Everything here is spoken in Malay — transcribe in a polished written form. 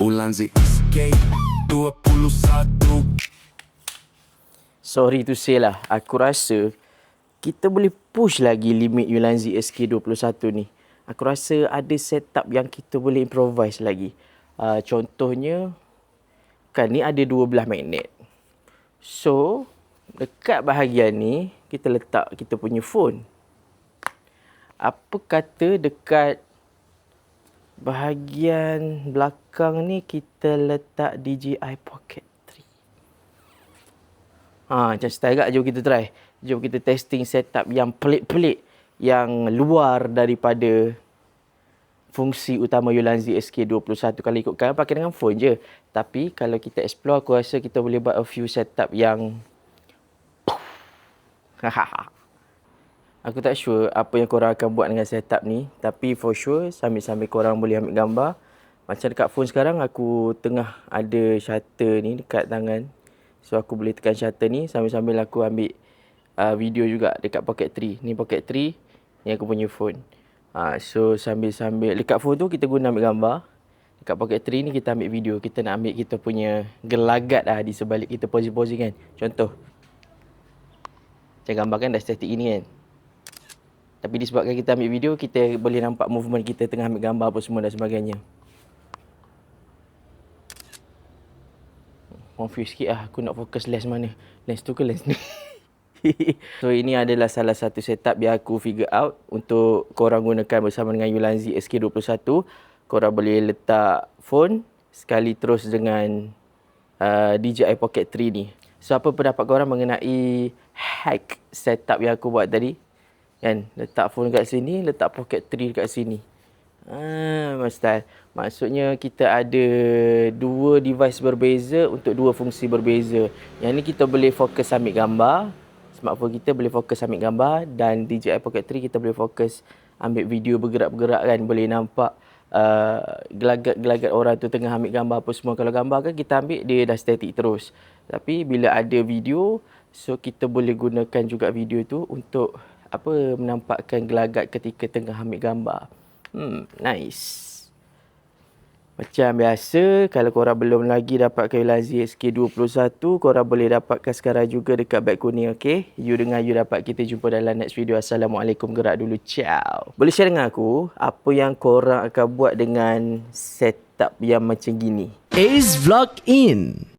Ulanzi SK21. Sorry to say lah, aku rasa kita boleh push lagi limit Ulanzi SK21 ni. Aku rasa ada setup yang kita boleh improvise lagi. Contohnya, kan ni ada 12 magnet. So, dekat bahagian ni, kita letak kita punya phone. Apa kata dekat bahagian belakang ni kita letak DJI Pocket 3. Macam style agak. Jom kita try. Jom kita testing setup yang pelik-pelik, yang luar daripada fungsi utama Ulanzi SK21. Kalau ikutkan pakai dengan phone je. Tapi kalau kita explore, aku rasa kita boleh buat a few setup yang aku tak sure apa yang korang akan buat dengan setup ni. Tapi for sure, sambil-sambil korang boleh ambil gambar. Macam dekat phone sekarang, aku tengah ada shutter ni dekat tangan. So, aku boleh tekan shutter ni sambil-sambil aku ambil video juga dekat Pocket 3. Ni Pocket 3, ni aku punya phone. So, sambil-sambil dekat phone tu kita guna ambil gambar. Dekat Pocket 3 ni kita ambil video. Kita nak ambil kita punya gelagat di sebalik kita posing-posing kan. Contoh. Macam gambar kan dah static ini kan. Tapi disebabkan kita ambil video, kita boleh nampak movement kita tengah ambil gambar apa semua dan sebagainya. Confused sikit aku nak fokus lens mana. Lens tu ke lens ni? So, ini adalah salah satu setup yang aku figure out untuk korang gunakan bersama dengan Ulanzi SK21. Korang boleh letak phone sekali terus dengan DJI Pocket 3 ni. So, apa pendapat korang mengenai hack setup yang aku buat tadi? Kan, letak phone kat sini, letak Pocket 3 kat sini. Maksudnya kita ada dua device berbeza untuk dua fungsi berbeza. Yang ni kita boleh fokus ambil gambar. Smartphone kita boleh fokus ambil gambar. Dan DJI Pocket 3 kita boleh fokus ambil video bergerak-bergerak kan. Boleh nampak gelagat-gelagat orang tu tengah ambil gambar apa semua. Kalau gambar kan kita ambil, dia dah static terus. Tapi bila ada video, so kita boleh gunakan juga video tu untuk menampakkan gelagat ketika tengah ambil gambar. Nice. Macam biasa, kalau korang belum lagi dapatkan Ulanzi SK21, korang boleh dapatkan sekarang juga dekat beg kuning, okay? You dengar, you dapat. Kita jumpa dalam next video. Assalamualaikum. Gerak dulu. Ciao. Boleh share dengan aku apa yang korang akan buat dengan setup yang macam gini? Ace Vlog In.